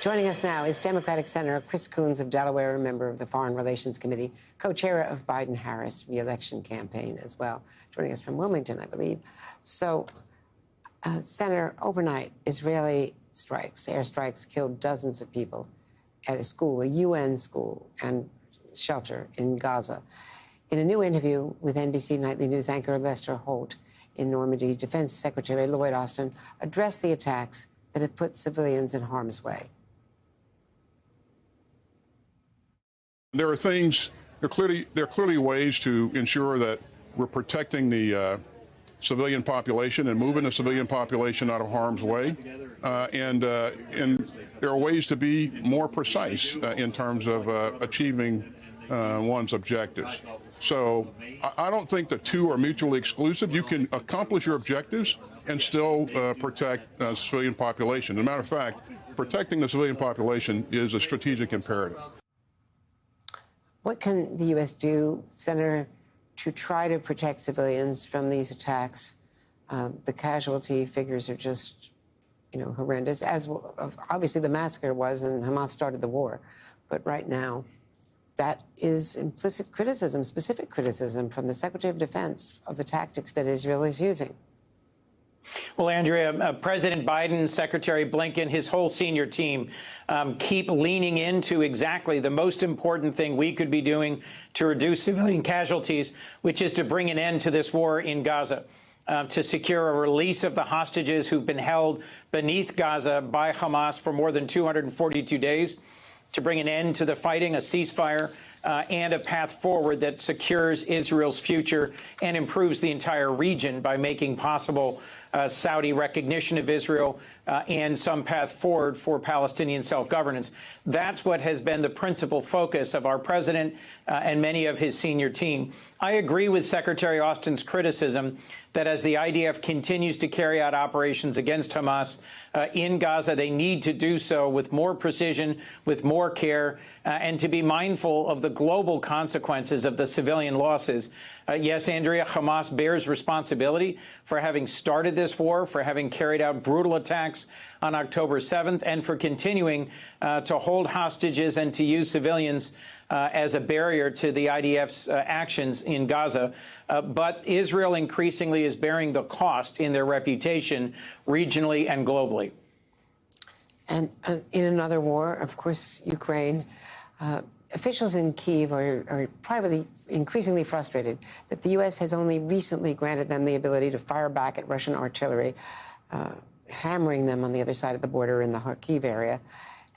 Joining us now is Democratic Senator Chris Coons of Delaware, a member of the Foreign Relations Committee, co-chair of Biden-Harris re-election campaign as well. Joining us from Wilmington, I believe. So, Senator, overnight, Israeli strikes, airstrikes, killed dozens of people at a school, a UN school and shelter in Gaza. In a new interview with NBC Nightly News anchor Lester Holt in Normandy, Defense Secretary Lloyd Austin addressed the attacks that have put civilians in harm's way. There are things, there are clearly ways to ensure that we're protecting the civilian population and moving the civilian population out of harm's way. And there are ways to be more precise in terms of achieving one's objectives. So I don't think the two are mutually exclusive. You can accomplish your objectives and still protect the civilian population. As a matter of fact, protecting the civilian population is a strategic imperative. What can the U.S. do, Senator, to try to protect civilians from these attacks? The casualty figures are just, horrendous, as obviously the massacre was, and Hamas started the war. But right now, that is implicit criticism, specific criticism from the Secretary of Defense of the tactics that Israel is using. Well, Andrea, President Biden, Secretary Blinken, his whole senior team keep leaning into exactly the most important thing we could be doing to reduce civilian casualties, which is to bring an end to this war in Gaza, to secure a release of the hostages who've been held beneath Gaza by Hamas for more than 242 days, to bring an end to the fighting, a ceasefire, and a path forward that secures Israel's future and improves the entire region by making possible Saudi recognition of Israel and some path forward for Palestinian self-governance. That's what has been the principal focus of our president and many of his senior team. I agree with Secretary Austin's criticism that as the IDF continues to carry out operations against Hamas in Gaza, they need to do so with more precision, with more care, and to be mindful of the global consequences of the civilian losses. Yes, Andrea, Hamas bears responsibility for having started this war, for having carried out brutal attacks on October 7th, and for continuing to hold hostages and to use civilians as a barrier to the IDF's actions in Gaza. But Israel increasingly is bearing the cost in their reputation regionally and globally. And in another war, of course, Ukraine, officials in Kyiv are privately increasingly frustrated that the U.S. has only recently granted them the ability to fire back at Russian artillery, hammering them on the other side of the border in the Kharkiv area,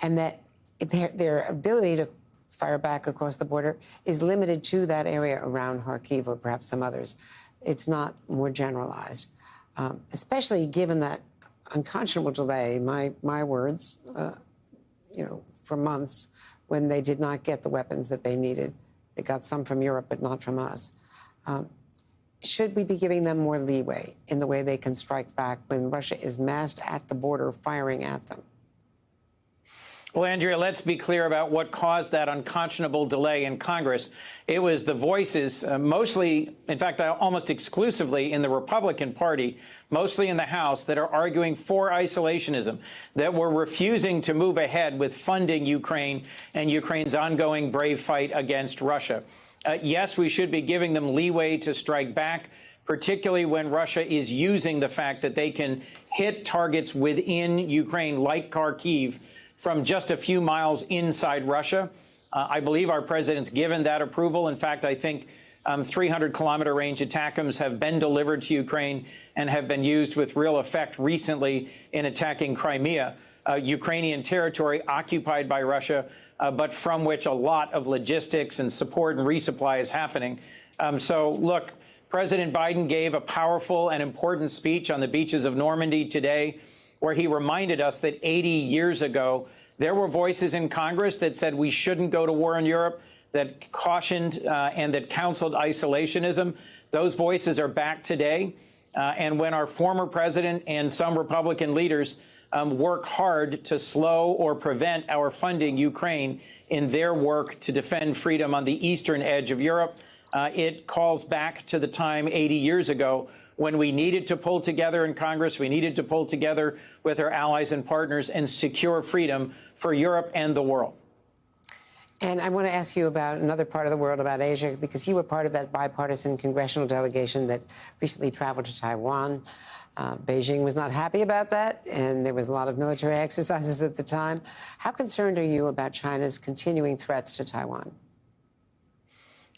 and that their ability to fire back across the border is limited to that area around Kharkiv or perhaps some others. It's not more generalized, especially given that unconscionable delay, my words, for months when they did not get the weapons that they needed. They got some from Europe, but not from us. Should we be giving them more leeway in the way they can strike back when Russia is massed at the border firing at them? Well, Andrea, let's be clear about what caused that unconscionable delay in Congress. It was the voices, mostly, in fact, almost exclusively in the Republican Party, mostly in the House, that are arguing for isolationism, that were refusing to move ahead with funding Ukraine and Ukraine's ongoing brave fight against Russia. Yes, we should be giving them leeway to strike back, particularly when Russia is using the fact that they can hit targets within Ukraine, like Kharkiv, from just a few miles inside Russia. I believe our president's given that approval. In fact, I think 300-kilometer range ATACMS have been delivered to Ukraine and have been used with real effect recently in attacking Crimea, Ukrainian territory occupied by Russia, but from which a lot of logistics and support and resupply is happening. So, look, President Biden gave a powerful and important speech on the beaches of Normandy today, where he reminded us that 80 years ago, there were voices in Congress that said we shouldn't go to war in Europe, that cautioned and that counseled isolationism. Those voices are back today. And when our former president and some Republican leaders work hard to slow or prevent our funding Ukraine in their work to defend freedom on the eastern edge of Europe, it calls back to the time 80 years ago when we needed to pull together in Congress, we needed to pull together with our allies and partners and secure freedom for Europe and the world. And I want to ask you about another part of the world, about Asia, because you were part of that bipartisan congressional delegation that recently traveled to Taiwan. Beijing was not happy about that, and there was a lot of military exercises at the time. How concerned are you about China's continuing threats to Taiwan?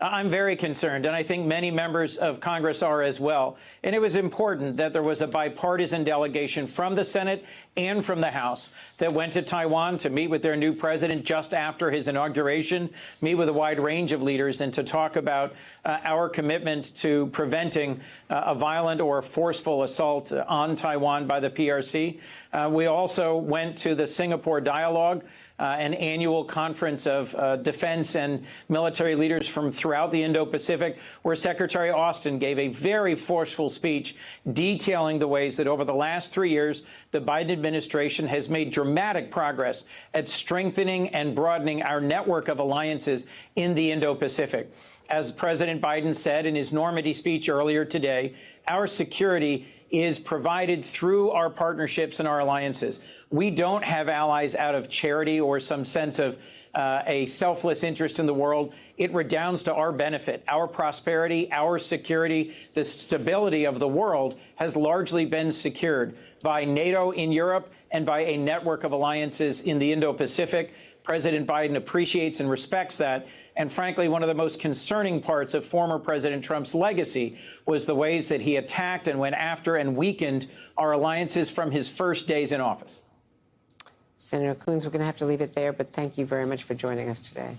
I'm very concerned, and I think many members of Congress are as well. And it was important that there was a bipartisan delegation from the Senate and from the House that went to Taiwan to meet with their new president just after his inauguration, meet with a wide range of leaders, and to talk about our commitment to preventing a violent or forceful assault on Taiwan by the PRC. We also went to the Singapore Dialogue, an annual conference of defense and military leaders from throughout the Indo-Pacific, where Secretary Austin gave a very forceful speech detailing the ways that over the last 3 years, the Biden administration has made dramatic progress at strengthening and broadening our network of alliances in the Indo-Pacific. As President Biden said in his Normandy speech earlier today, our security is provided through our partnerships and our alliances. We don't have allies out of charity or some sense of a selfless interest in the world. It redounds to our benefit. Our prosperity, our security, the stability of the world has largely been secured by NATO in Europe and by a network of alliances in the Indo-Pacific. President Biden appreciates and respects that. And frankly, one of the most concerning parts of former President Trump's legacy was the ways that he attacked and went after and weakened our alliances from his first days in office. Senator Coons, we're going to have to leave it there, but thank you very much for joining us today.